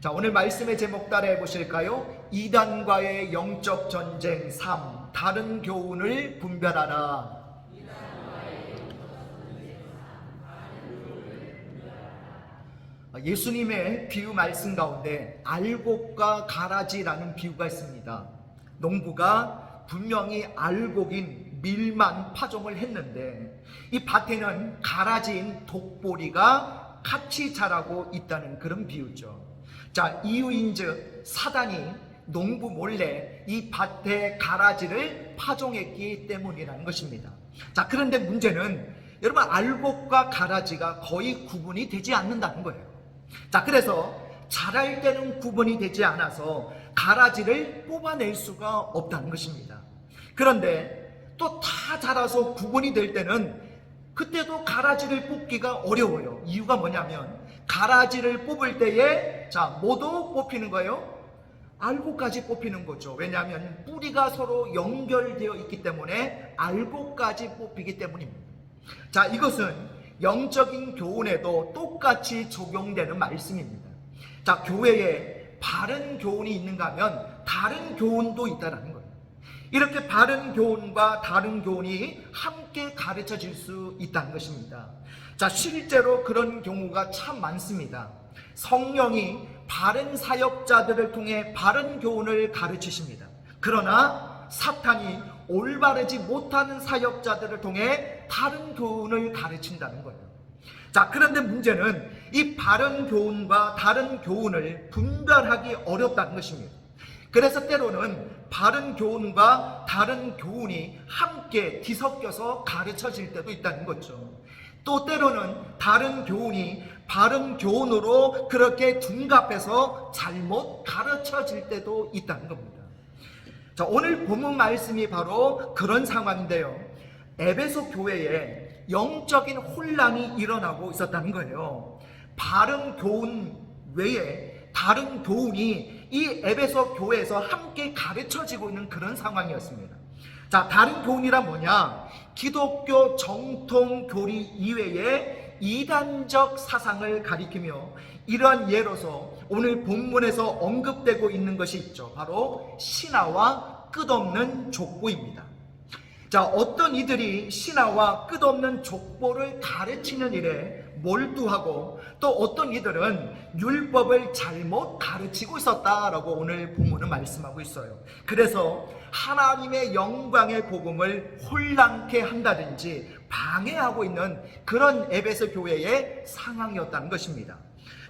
자, 오늘 말씀의 제목 따라해 보실까요? 이단과의 영적 전쟁 3. 다른 교훈을 분별하라. 예수님의 비유 말씀 가운데 알곡과 가라지라는 비유가 있습니다. 농부가 분명히 알곡인 밀만 파종을 했는데 이 밭에는 가라지인 독보리가 같이 자라고 있다는 그런 비유죠. 자, 이유인즉 사단이 농부 몰래 이 밭에 가라지를 파종했기 때문이라는 것입니다. 자, 그런데 문제는 여러분, 알곡과 가라지가 거의 구분이 되지 않는다는 거예요. 자, 그래서 자랄 때는 구분이 되지 않아서 가라지를 뽑아낼 수가 없다는 것입니다. 그런데 또 다 자라서 구분이 될 때는 그때도 가라지를 뽑기가 어려워요. 이유가 뭐냐면 가라지를 뽑을 때에 뭐도 뽑히는 거예요? 알곡까지 뽑히는 거죠. 왜냐하면 뿌리가 서로 연결되어 있기 때문에 알곡까지 뽑히기 때문입니다. 자, 이것은 영적인 교훈에도 똑같이 적용되는 말씀입니다. 자, 교회에 바른 교훈이 있는가 하면 다른 교훈도 있다는 거예요. 이렇게 바른 교훈과 다른 교훈이 함께 가르쳐질 수 있다는 것입니다. 자, 실제로 그런 경우가 참 많습니다. 성령이 바른 사역자들을 통해 바른 교훈을 가르치십니다. 그러나 사탄이 올바르지 못하는 사역자들을 통해 다른 교훈을 가르친다는 거예요. 자, 그런데 문제는 이 바른 교훈과 다른 교훈을 분별하기 어렵다는 것입니다. 그래서 때로는 바른 교훈과 다른 교훈이 함께 뒤섞여서 가르쳐질 때도 있다는 거죠. 또 때로는 다른 교훈이 바른 교훈으로 그렇게 둔갑해서 잘못 가르쳐질 때도 있다는 겁니다. 자, 오늘 본문 말씀이 바로 그런 상황인데요. 에베소 교회에 영적인 혼란이 일어나고 있었다는 거예요. 바른 교훈 외에 다른 교훈이 이 에베소 교회에서 함께 가르쳐지고 있는 그런 상황이었습니다. 자, 다른 교훈이란 뭐냐? 기독교 정통 교리 이외의 이단적 사상을 가리키며 이러한 예로서 오늘 본문에서 언급되고 있는 것이 있죠. 바로 신화와 끝없는 족보입니다. 자, 어떤 이들이 신화와 끝없는 족보를 가르치는 일에 몰두하고 또 어떤 이들은 율법을 잘못 가르치고 있었다라고 오늘 본문은 말씀하고 있어요. 그래서 하나님의 영광의 복음을 혼란케 한다든지 방해하고 있는 그런 에베소 교회의 상황이었다는 것입니다.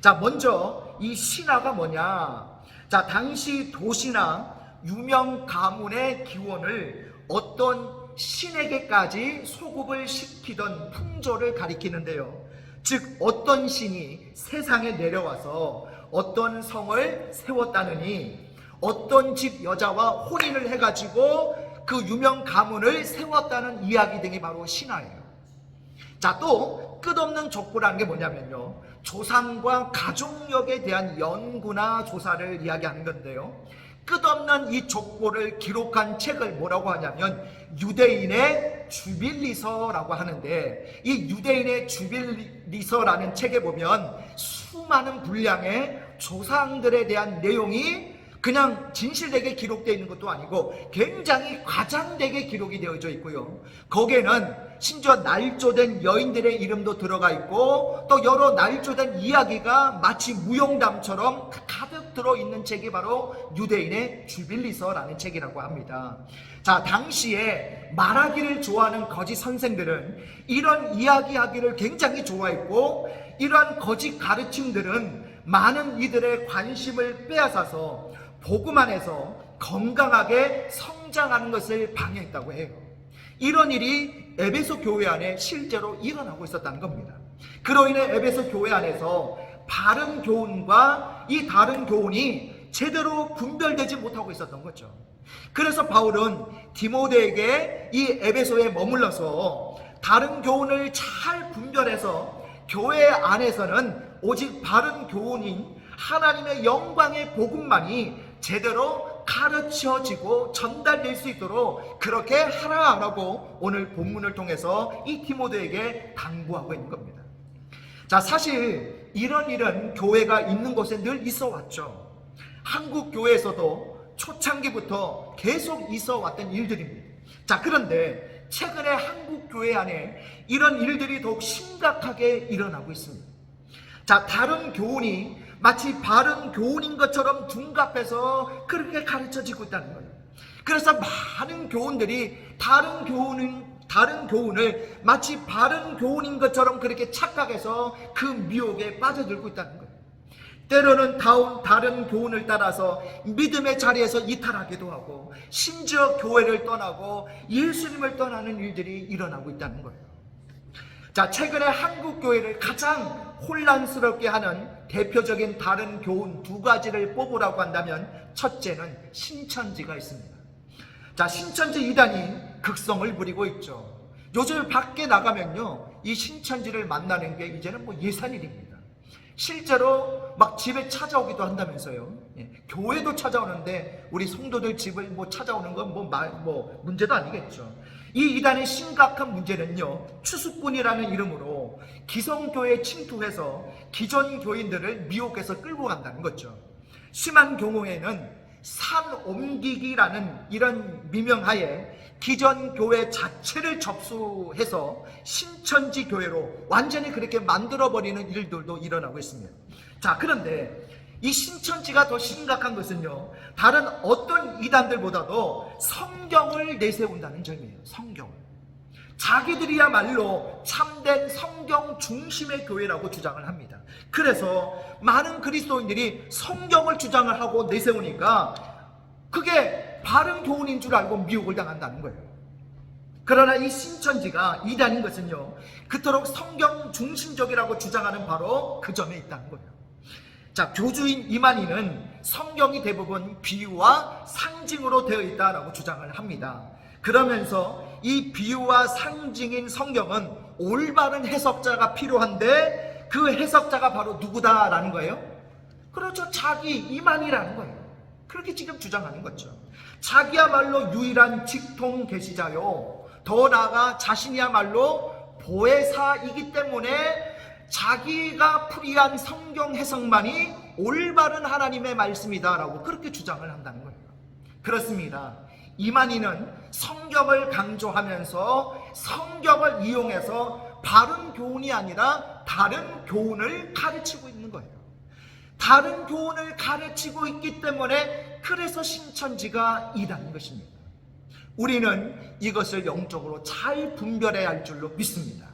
자, 먼저 이 신화가 뭐냐? 자, 당시 도시나 유명 가문의 기원을 어떤 신에게까지 소급을 시키던 풍조를 가리키는데요. 즉, 어떤 신이 세상에 내려와서 어떤 성을 세웠다느니 어떤 집 여자와 혼인을 해가지고 그 유명 가문을 세웠다는 이야기 등이 바로 신화예요. 자, 또 끝없는 족보라는 게 뭐냐면요, 조상과 가족력에 대한 연구나 조사를 이야기하는 건데요, 끝없는 이 족보를 기록한 책을 뭐라고 하냐면 유대인의 주빌리서라고 하는데, 이 유대인의 주빌리서라는 책에 보면 수많은 분량의 조상들에 대한 내용이 그냥 진실되게 기록되어 있는 것도 아니고 굉장히 과장되게 기록이 되어져 있고요. 거기에는 심지어 날조된 여인들의 이름도 들어가 있고 또 여러 날조된 이야기가 마치 무용담처럼 가득 들어있는 책이 바로 유대인의 주빌리서라는 책이라고 합니다. 자, 당시에 말하기를 좋아하는 거짓 선생들은 이런 이야기하기를 굉장히 좋아했고 이러한 거짓 가르침들은 많은 이들의 관심을 빼앗아서 복음 안에서 건강하게 성장하는 것을 방해했다고 해요. 이런 일이 에베소 교회 안에 실제로 일어나고 있었다는 겁니다. 그로 인해 에베소 교회 안에서 바른 교훈과 이 다른 교훈이 제대로 분별되지 못하고 있었던 거죠. 그래서 바울은 디모데에게 이 에베소에 머물러서 다른 교훈을 잘 분별해서 교회 안에서는 오직 바른 교훈인 하나님의 영광의 복음만이 제대로 가르쳐지고 전달될 수 있도록 그렇게 하라라고 오늘 본문을 통해서 이 디모데에게 당부하고 있는 겁니다. 자, 사실 이런 일은 교회가 있는 곳에 늘 있어 왔죠. 한국 교회에서도 초창기부터 계속 있어 왔던 일들입니다. 자, 그런데 최근에 한국 교회 안에 이런 일들이 더욱 심각하게 일어나고 있습니다. 자, 다른 교훈이 마치 바른 교훈인 것처럼 둔갑해서 그렇게 가르쳐지고 있다는 거예요. 그래서 많은 교훈들이 다른 교훈을 마치 바른 교훈인 것처럼 그렇게 착각해서 그 미혹에 빠져들고 있다는 거예요. 때로는 다른 교훈을 따라서 믿음의 자리에서 이탈하기도 하고, 심지어 교회를 떠나고 예수님을 떠나는 일들이 일어나고 있다는 거예요. 자, 최근에 한국 교회를 가장 혼란스럽게 하는 대표적인 다른 교훈 두 가지를 뽑으라고 한다면, 첫째는 신천지가 있습니다. 자, 신천지 이단이 극성을 부리고 있죠. 요즘 밖에 나가면요, 이 신천지를 만나는 게 이제는 뭐 예산일입니다. 실제로 막 집에 찾아오기도 한다면서요. 교회도 찾아오는데 우리 성도들 집을 뭐 찾아오는 건 문제도 아니겠죠. 이 이단의 심각한 문제는요, 추수꾼이라는 이름으로 기성교회에 침투해서 기존 교인들을 미혹해서 끌고 간다는 거죠. 심한 경우에는 산 옮기기라는 이런 미명하에 기존 교회 자체를 접수해서 신천지 교회로 완전히 그렇게 만들어버리는 일들도 일어나고 있습니다. 자, 그런데 이 신천지가 더 심각한 것은요, 다른 어떤 이단들보다도 성경을 내세운다는 점이에요. 성경을. 자기들이야말로 참된 성경 중심의 교회라고 주장을 합니다. 그래서 많은 그리스도인들이 성경을 주장을 하고 내세우니까 그게 바른 교훈인 줄 알고 미혹을 당한다는 거예요. 그러나 이 신천지가 이단인 것은요, 그토록 성경 중심적이라고 주장하는 바로 그 점에 있다는 거예요. 자, 교주인 이만희는 성경이 대부분 비유와 상징으로 되어 있다라고 주장을 합니다. 그러면서 이 비유와 상징인 성경은 올바른 해석자가 필요한데 그 해석자가 바로 누구다라는 거예요? 그렇죠. 자기 이만희라는 거예요. 그렇게 지금 주장하는 거죠. 자기야말로 유일한 직통 계시자요, 더 나아가 자신이야말로 보혜사이기 때문에 자기가 풀이한 성경 해석만이 올바른 하나님의 말씀이다라고 그렇게 주장을 한다는 거예요. 그렇습니다. 이만희는 성경을 강조하면서 성경을 이용해서 바른 교훈이 아니라 다른 교훈을 가르치고 있는 거예요. 다른 교훈을 가르치고 있기 때문에 그래서 신천지가 이단인 것입니다. 우리는 이것을 영적으로 잘 분별해야 할 줄로 믿습니다.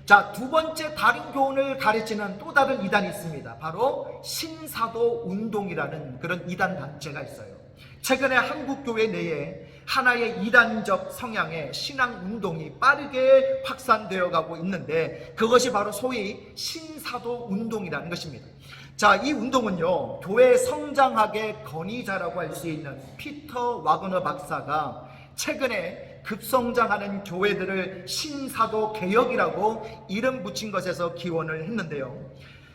자, 두 번째 다른 교훈을 가르치는 또 다른 이단이 있습니다. 바로 신사도 운동이라는 그런 이단 단체가 있어요. 최근에 한국 교회 내에 하나의 이단적 성향의 신앙 운동이 빠르게 확산되어 가고 있는데, 그것이 바로 소위 신사도 운동이라는 것입니다. 자, 이 운동은요, 교회 성장학의 권위자라고 할 수 있는 피터 와그너 박사가 최근에 급성장하는 교회들을 신사도 개혁이라고 이름 붙인 것에서 기원을 했는데요.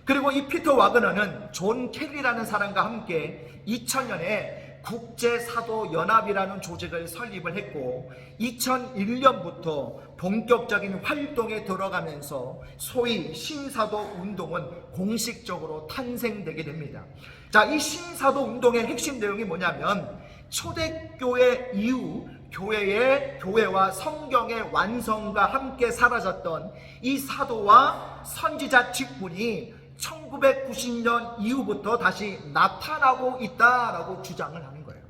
그리고 이 피터 와그너는 존 켈리라는 사람과 함께 2000년에 국제사도연합이라는 조직을 설립을 했고, 2001년부터 본격적인 활동에 들어가면서 소위 신사도 운동은 공식적으로 탄생되게 됩니다. 자, 이 신사도 운동의 핵심 내용이 뭐냐면, 초대교회 이후 교회와 성경의 완성과 함께 사라졌던 이 사도와 선지자 직분이 1990년 이후부터 다시 나타나고 있다라고 주장을 하는 거예요.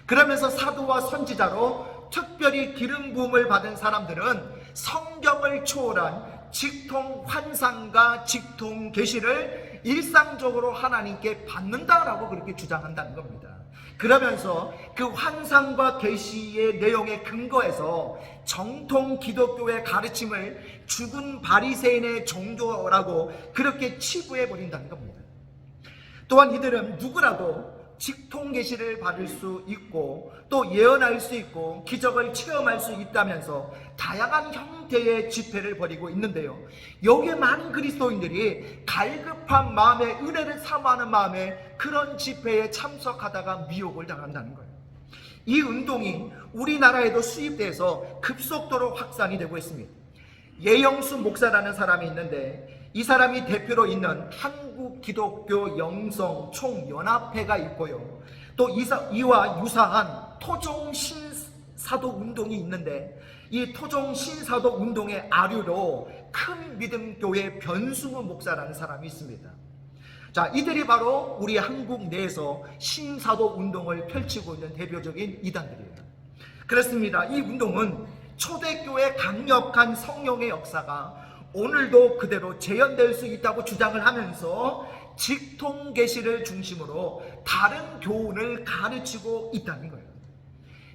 그러면서 사도와 선지자로 특별히 기름 부음을 받은 사람들은 성경을 초월한 직통 환상과 직통 계시를 일상적으로 하나님께 받는다라고 그렇게 주장한다는 겁니다. 그러면서 그 환상과 계시의 내용에 근거해서 정통 기독교의 가르침을 죽은 바리새인의 종교라고 그렇게 치부해 버린다는 겁니다. 또한 이들은 누구라도 직통 계시를 받을 수 있고 또 예언할 수 있고 기적을 체험할 수 있다면서 다양한 형태의 집회를 벌이고 있는데요, 여기에 많은 그리스도인들이 갈급한 마음에, 은혜를 사모하는 마음에 그런 집회에 참석하다가 미혹을 당한다는 거예요. 이 운동이 우리나라에도 수입돼서 급속도로 확산이 되고 있습니다. 예영수 목사라는 사람이 있는데, 이 사람이 대표로 있는 한국기독교 영성총연합회가 있고요. 또 이와 유사한 토종신사도 운동이 있는데, 이 토종신사도 운동의 아류로 큰 믿음교회 변승우 목사라는 사람이 있습니다. 자, 이들이 바로 우리 한국 내에서 신사도 운동을 펼치고 있는 대표적인 이단들이에요. 그렇습니다. 이 운동은 초대교회 강력한 성령의 역사가 오늘도 그대로 재현될 수 있다고 주장을 하면서 직통계시를 중심으로 다른 교훈을 가르치고 있다는 거예요.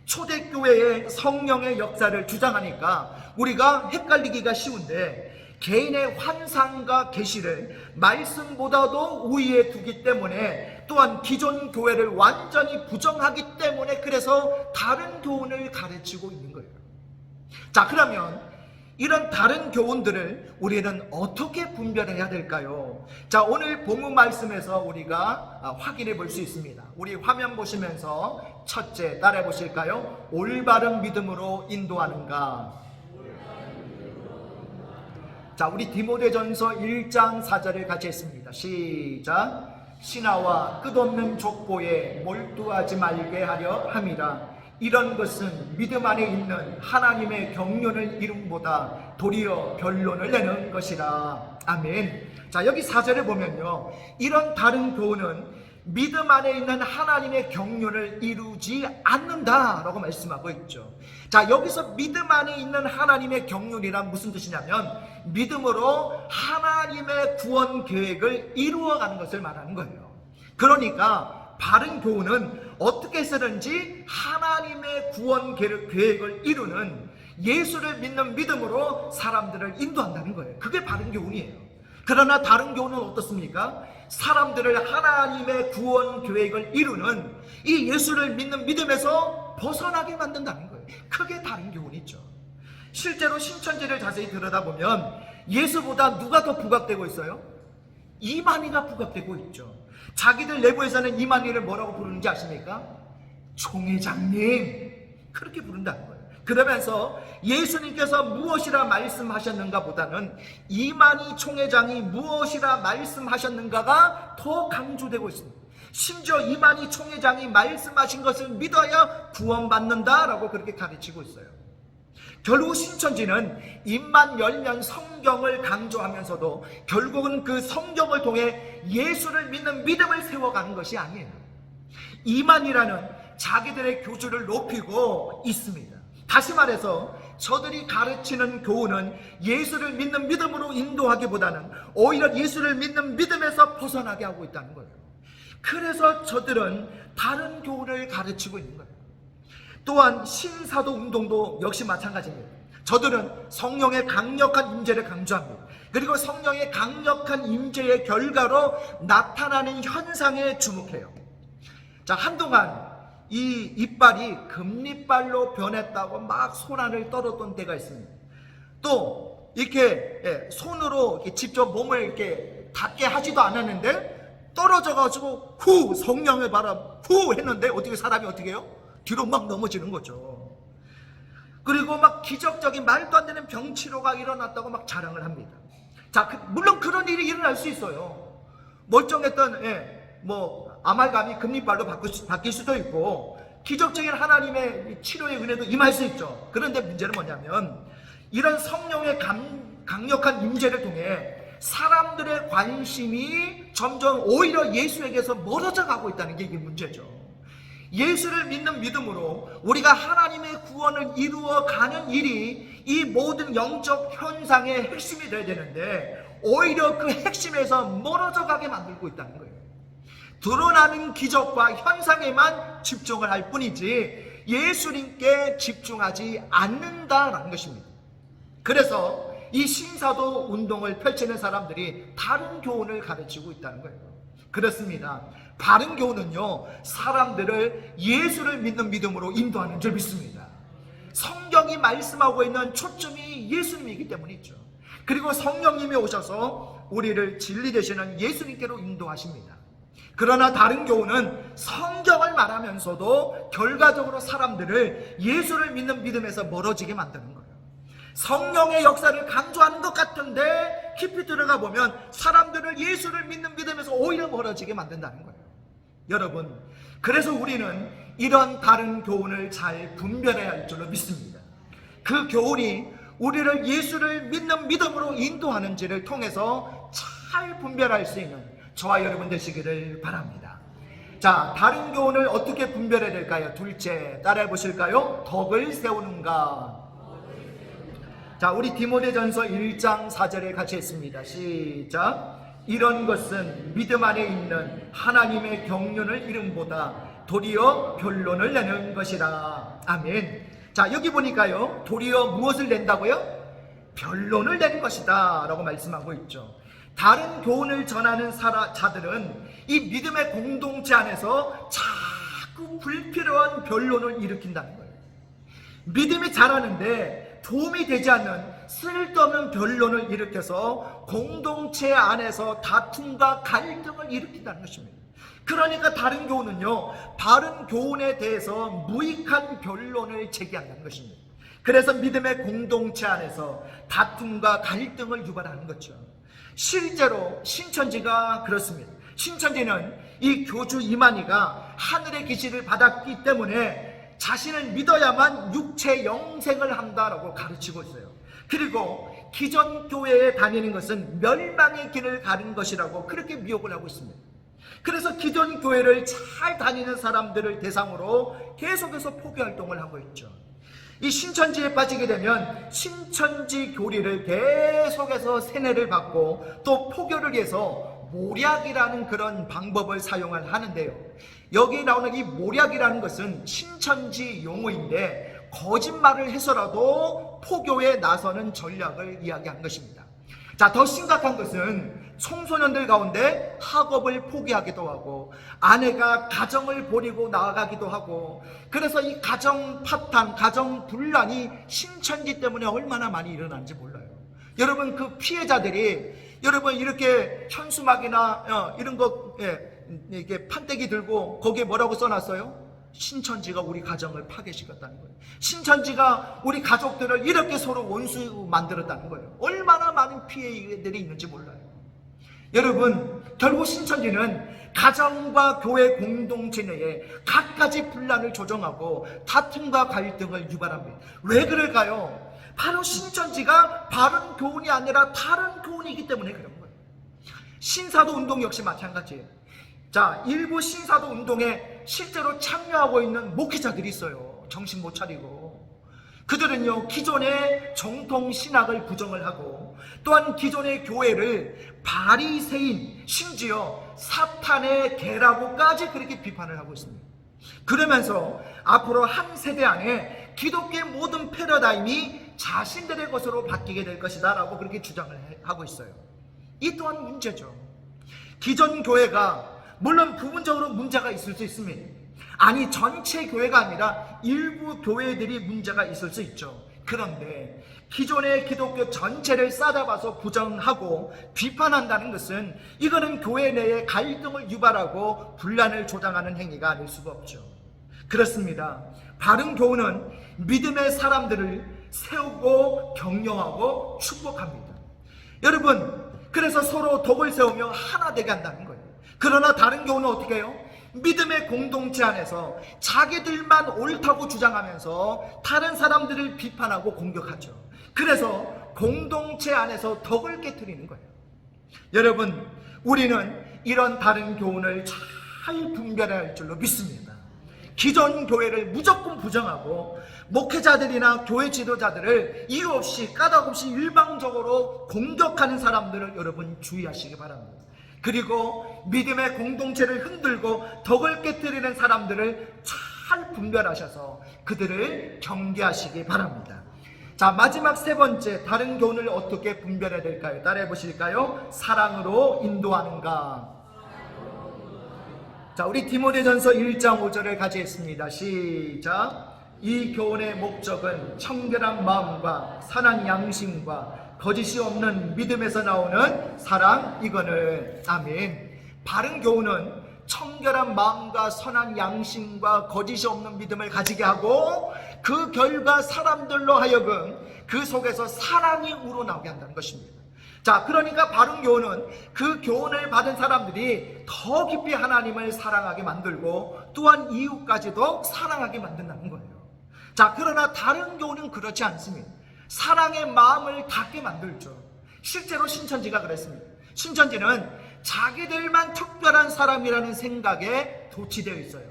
초대교회의 성령의 역사를 주장하니까 우리가 헷갈리기가 쉬운데, 개인의 환상과 계시를 말씀보다도 우위에 두기 때문에, 또한 기존 교회를 완전히 부정하기 때문에, 그래서 다른 교훈을 가르치고 있는 거예요. 자, 그러면 이런 다른 교훈들을 우리는 어떻게 분별해야 될까요? 자, 오늘 본문 말씀에서 우리가 확인해 볼 수 있습니다. 우리 화면 보시면서 첫째 따라해 보실까요? 올바른 믿음으로 인도하는가? 자, 우리 디모데전서 1장 4절을 같이 했습니다. 시작. 신하와 끝없는 족보에 몰두하지 말게 하려 함이라. 이런 것은 믿음 안에 있는 하나님의 경륜을 이룸보다 도리어 변론을 내는 것이라. 아멘. 자, 여기 4절에 보면요, 이런 다른 교훈은 믿음 안에 있는 하나님의 경륜을 이루지 않는다라고 말씀하고 있죠. 자, 여기서 믿음 안에 있는 하나님의 경륜이란 무슨 뜻이냐면, 믿음으로 하나님의 구원 계획을 이루어가는 것을 말하는 거예요. 그러니까 바른 교훈은 어떻게 쓰는지 하나님의 구원 계획을 이루는, 예수를 믿는 믿음으로 사람들을 인도한다는 거예요. 그게 바른 교훈이에요. 그러나 다른 교훈은 어떻습니까? 사람들을 하나님의 구원 계획을 이루는 이 예수를 믿는 믿음에서 벗어나게 만든다는 거예요. 그게 다른 교훈이죠. 실제로 신천지를 자세히 들여다보면 예수보다 누가 더 부각되고 있어요? 이만희가 부각되고 있죠. 자기들 내부에서는 이만희를 뭐라고 부르는지 아십니까? 총회장님, 그렇게 부른다는 거예요. 그러면서 예수님께서 무엇이라 말씀하셨는가 보다는 이만희 총회장이 무엇이라 말씀하셨는가가 더 강조되고 있습니다. 심지어 이만희 총회장이 말씀하신 것을 믿어야 구원받는다라고 그렇게 가르치고 있어요. 결국 신천지는 입만 열면 성경을 강조하면서도 결국은 그 성경을 통해 예수를 믿는 믿음을 세워가는 것이 아니에요. 이만이라는 자기들의 교주를 높이고 있습니다. 다시 말해서 저들이 가르치는 교훈은 예수를 믿는 믿음으로 인도하기보다는 오히려 예수를 믿는 믿음에서 벗어나게 하고 있다는 거예요. 그래서 저들은 다른 교훈을 가르치고 있는 거예요. 또한 신사도 운동도 역시 마찬가지입니다. 저들은 성령의 강력한 임재를 강조합니다. 그리고 성령의 강력한 임재의 결과로 나타나는 현상에 주목해요. 자, 한동안 이 이빨이 금리빨로 변했다고 막 소란을 떨었던 때가 있습니다. 또 이렇게 손으로 이렇게 직접 몸을 이렇게 닿게 하지도 않았는데 떨어져가지고 후, 성령의 바람 후 했는데 어떻게 사람이 어떻게 해요? 뒤로 막 넘어지는 거죠. 그리고 막 기적적인 말도 안 되는 병치료가 일어났다고 막 자랑을 합니다. 자, 물론 그런 일이 일어날 수 있어요. 멀쩡했던 아말감이 금리빨로 바뀔 수도 있고 기적적인 하나님의 치료의 은혜도 임할 수 있죠. 그런데 문제는 뭐냐면 이런 성령의 강력한 임재를 통해 사람들의 관심이 점점 오히려 예수에게서 멀어져 가고 있다는 게 이게 문제죠. 예수를 믿는 믿음으로 우리가 하나님의 구원을 이루어가는 일이 이 모든 영적 현상의 핵심이 되어야 되는데 오히려 그 핵심에서 멀어져 가게 만들고 있다는 거예요. 드러나는 기적과 현상에만 집중을 할 뿐이지 예수님께 집중하지 않는다라는 것입니다. 그래서 이 신사도 운동을 펼치는 사람들이 다른 교훈을 가르치고 있다는 거예요. 그렇습니다. 바른 교훈은요, 사람들을 예수를 믿는 믿음으로 인도하는 줄 믿습니다. 성경이 말씀하고 있는 초점이 예수님이기 때문이죠. 그리고 성령님이 오셔서 우리를 진리 되시는 예수님께로 인도하십니다. 그러나 다른 교훈은 성경을 말하면서도 결과적으로 사람들을 예수를 믿는 믿음에서 멀어지게 만드는 거예요. 성령의 역사를 강조하는 것 같은데 깊이 들어가 보면 사람들을 예수를 믿는 믿음에서 오히려 멀어지게 만든다는 거예요. 여러분, 그래서 우리는 이런 다른 교훈을 잘 분별해야 할 줄로 믿습니다. 그 교훈이 우리를 예수를 믿는 믿음으로 인도하는지를 통해서 잘 분별할 수 있는 저와 여러분 되시기를 바랍니다. 자, 다른 교훈을 어떻게 분별해야 될까요? 둘째, 따라해 보실까요? 덕을 세우는가. 자, 우리 디모데전서 1장 4절에 같이 했습니다. 시작. 이런 것은 믿음 안에 있는 하나님의 경륜을 이름보다 도리어 변론을 내는 것이라. 아멘. 자, 여기 보니까요, 도리어 무엇을 낸다고요? 변론을 내는 것이다 라고 말씀하고 있죠. 다른 교훈을 전하는 자들은 이 믿음의 공동체 안에서 자꾸 불필요한 변론을 일으킨다는 거예요. 믿음이 자라는데 도움이 되지 않는 쓸데없는 변론을 일으켜서 공동체 안에서 다툼과 갈등을 일으킨다는 것입니다. 그러니까 다른 교훈은요, 바른 교훈에 대해서 무익한 변론을 제기한다는 것입니다. 그래서 믿음의 공동체 안에서 다툼과 갈등을 유발하는 거죠. 실제로 신천지가 그렇습니다. 신천지는 이 교주 이만희가 하늘의 계시를 받았기 때문에 자신을 믿어야만 육체 영생을 한다라고 가르치고 있어요. 그리고 기존 교회에 다니는 것은 멸망의 길을 가는 것이라고 그렇게 미혹을 하고 있습니다. 그래서 기존 교회를 잘 다니는 사람들을 대상으로 계속해서 포교 활동을 하고 있죠. 이 신천지에 빠지게 되면 신천지 교리를 계속해서 세뇌를 받고 또 포교를 위해서 모략이라는 그런 방법을 사용을 하는데요. 여기 나오는 이 모략이라는 것은 신천지 용어인데 거짓말을 해서라도 포교에 나서는 전략을 이야기한 것입니다. 자, 더 심각한 것은 청소년들 가운데 학업을 포기하기도 하고 아내가 가정을 버리고 나아가기도 하고, 그래서 이 가정 파탄, 가정 분란이 신천지 때문에 얼마나 많이 일어나는지 몰라요. 여러분, 그 피해자들이 여러분 이렇게 현수막이나 이런 거 이렇게 판때기 들고 거기에 뭐라고 써놨어요? 신천지가 우리 가정을 파괴시켰다는 거예요. 신천지가 우리 가족들을 이렇게 서로 원수 만들었다는 거예요. 얼마나 많은 피해들이 있는지 몰라요. 여러분, 결국 신천지는 가정과 교회 공동체 내에 갖가지 분란을 조정하고 다툼과 갈등을 유발합니다. 왜 그럴까요? 바로 신천지가 바른 교훈이 아니라 다른 교훈이기 때문에 그런 거예요. 신사도 운동 역시 마찬가지예요. 자, 일부 신사도 운동에 실제로 참여하고 있는 목회자들이 있어요. 정신 못 차리고. 그들은요, 기존의 정통 신학을 부정을 하고 또한 기존의 교회를 바리새인, 심지어 사탄의 개라고까지 그렇게 비판을 하고 있습니다. 그러면서 앞으로 한 세대 안에 기독교의 모든 패러다임이 자신들의 것으로 바뀌게 될 것이다 라고 그렇게 주장을 하고 있어요. 이 또한 문제죠. 기존 교회가 물론 부분적으로 문제가 있을 수 있습니다. 아니, 전체 교회가 아니라 일부 교회들이 문제가 있을 수 있죠. 그런데 기존의 기독교 전체를 싸잡아서 부정하고 비판한다는 것은 이거는 교회 내에 갈등을 유발하고 분란을 조장하는 행위가 아닐 수가 없죠. 그렇습니다. 바른 교훈은 믿음의 사람들을 세우고 격려하고 축복합니다. 여러분, 그래서 서로 덕을 세우며 하나 되게 한다는 거예요. 그러나 다른 교훈은 어떻게 해요? 믿음의 공동체 안에서 자기들만 옳다고 주장하면서 다른 사람들을 비판하고 공격하죠. 그래서 공동체 안에서 덕을 깨트리는 거예요. 여러분, 우리는 이런 다른 교훈을 잘 분별해야 할 줄로 믿습니다. 기존 교회를 무조건 부정하고 목회자들이나 교회 지도자들을 이유 없이 까닭 없이 일방적으로 공격하는 사람들을 여러분 주의하시기 바랍니다. 그리고 믿음의 공동체를 흔들고 덕을 깨뜨리는 사람들을 잘 분별하셔서 그들을 경계하시기 바랍니다. 자, 마지막 세 번째, 다른 교훈을 어떻게 분별해야 될까요? 따라해 보실까요? 사랑으로 인도하는가. 자, 우리 디모데전서 1장 5절을 같이 했습니다. 시작. 이 교훈의 목적은 청결한 마음과 선한 양심과 거짓이 없는 믿음에서 나오는 사랑이거늘. 아멘. 바른 교훈은 청결한 마음과 선한 양심과 거짓이 없는 믿음을 가지게 하고 그 결과 사람들로 하여금 그 속에서 사랑이 우러나오게 한다는 것입니다. 자, 그러니까 바른 교훈은 그 교훈을 받은 사람들이 더 깊이 하나님을 사랑하게 만들고 또한 이웃까지도 사랑하게 만든다는 거예요. 자, 그러나 다른 교훈은 그렇지 않습니다. 사랑의 마음을 닫게 만들죠. 실제로 신천지가 그랬습니다. 신천지는 자기들만 특별한 사람이라는 생각에 도취되어 있어요.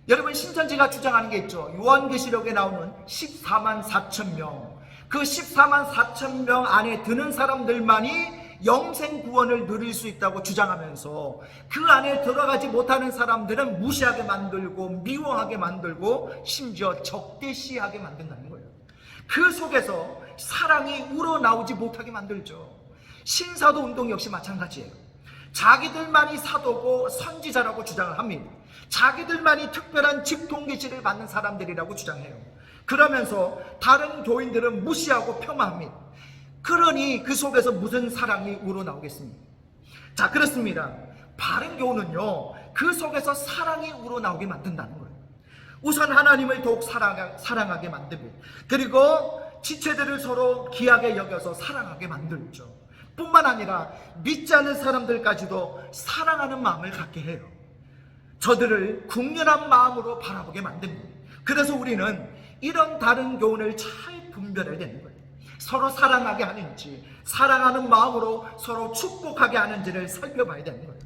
여러분, 신천지가 주장하는 게 있죠. 요한계시록에 나오는 14만 4천 명, 그 14만 4천 명 안에 드는 사람들만이 영생 구원을 누릴 수 있다고 주장하면서 그 안에 들어가지 못하는 사람들은 무시하게 만들고 미워하게 만들고 심지어 적대시하게 만든다는 거예요. 그 속에서 사랑이 우러나오지 못하게 만들죠. 신사도 운동 역시 마찬가지예요. 자기들만이 사도고 선지자라고 주장을 합니다. 자기들만이 특별한 직통계시를 받는 사람들이라고 주장해요. 그러면서 다른 교인들은 무시하고 폄하합니다. 그러니 그 속에서 무슨 사랑이 우러나오겠습니까? 자, 그렇습니다. 바른 교훈은요, 그 속에서 사랑이 우러나오게 만든다는 거예요. 우선 하나님을 더욱 사랑하게 만들고, 그리고 지체들을 서로 귀하게 여겨서 사랑하게 만들죠. 뿐만 아니라 믿지 않는 사람들까지도 사랑하는 마음을 갖게 해요. 저들을 국률한 마음으로 바라보게 만듭니다. 그래서 우리는 이런 다른 교훈을 잘 분별해야 되는 거예요. 서로 사랑하게 하는지, 사랑하는 마음으로 서로 축복하게 하는지를 살펴봐야 되는 거예요.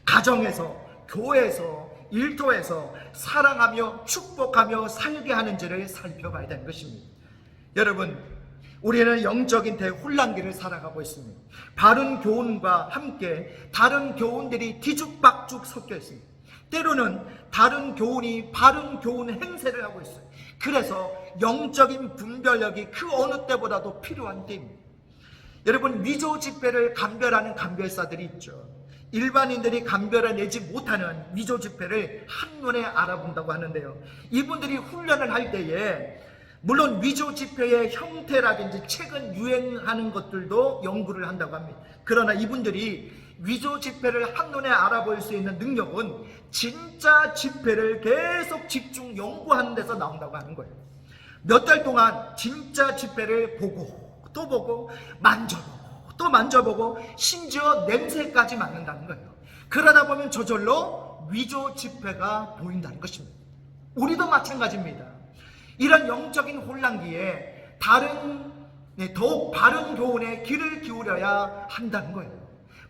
가정에서, 교회에서, 일터에서 사랑하며 축복하며 살게 하는지를 살펴봐야 되는 것입니다. 여러분, 우리는 영적인 대혼란기를 살아가고 있습니다. 바른 교훈과 함께 다른 교훈들이 뒤죽박죽 섞여 있습니다. 때로는 다른 교훈이 바른 교훈 행세를 하고 있어요. 그래서 영적인 분별력이 그 어느 때보다도 필요한 때입니다. 여러분, 위조 집회를 감별하는 감별사들이 있죠. 일반인들이 감별해내지 못하는 위조 집회를 한눈에 알아본다고 하는데요. 이분들이 훈련을 할 때에 물론 위조 집회의 형태라든지 최근 유행하는 것들도 연구를 한다고 합니다. 그러나 이분들이 위조 집회를 한눈에 알아볼 수 있는 능력은 진짜 집회를 계속 집중 연구하는 데서 나온다고 하는 거예요. 몇 달 동안 진짜 집회를 보고 또 보고 만져보고 또 만져보고 심지어 냄새까지 맡는다는 거예요. 그러다 보면 저절로 위조 집회가 보인다는 것입니다. 우리도 마찬가지입니다. 이런 영적인 혼란기에 더욱 바른 교훈에 귀를 기울여야 한다는 거예요.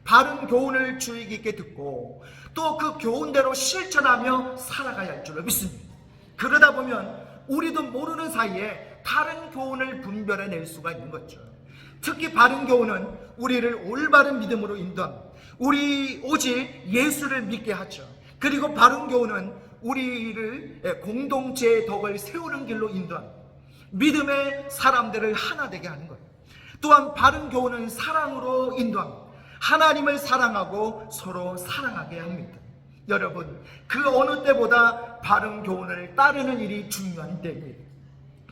바른 교훈을 주의 깊게 듣고 또 그 교훈대로 실천하며 살아가야 할 줄로 믿습니다. 그러다 보면 우리도 모르는 사이에 다른 교훈을 분별해낼 수가 있는 거죠. 특히 바른 교훈은 우리를 올바른 믿음으로 인도합니다. 우리 오직 예수를 믿게 하죠. 그리고 바른 교훈은 우리를 공동체의 덕을 세우는 길로 인도합니다. 믿음의 사람들을 하나 되게 하는 거예요. 또한 바른 교훈은 사랑으로 인도합니다. 하나님을 사랑하고 서로 사랑하게 합니다. 여러분, 그 어느 때보다 바른 교훈을 따르는 일이 중요한 때입니다.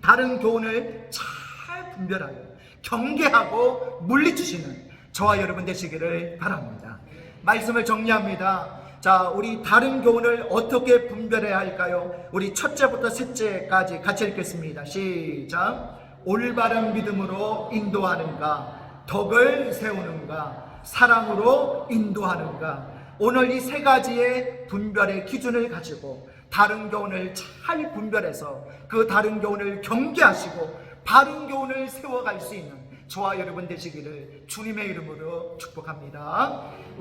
바른 교훈을 잘 분별하여 경계하고 물리치시는 저와 여러분 되시기를 바랍니다. 말씀을 정리합니다. 자, 우리 다른 교훈을 어떻게 분별해야 할까요? 우리 첫째부터 셋째까지 같이 읽겠습니다. 시작. 올바른 믿음으로 인도하는가, 덕을 세우는가, 사랑으로 인도하는가. 오늘 이 세 가지의 분별의 기준을 가지고 다른 교훈을 잘 분별해서 그 다른 교훈을 경계하시고 바른 교훈을 세워갈 수 있는 저와 여러분 되시기를 주님의 이름으로 축복합니다.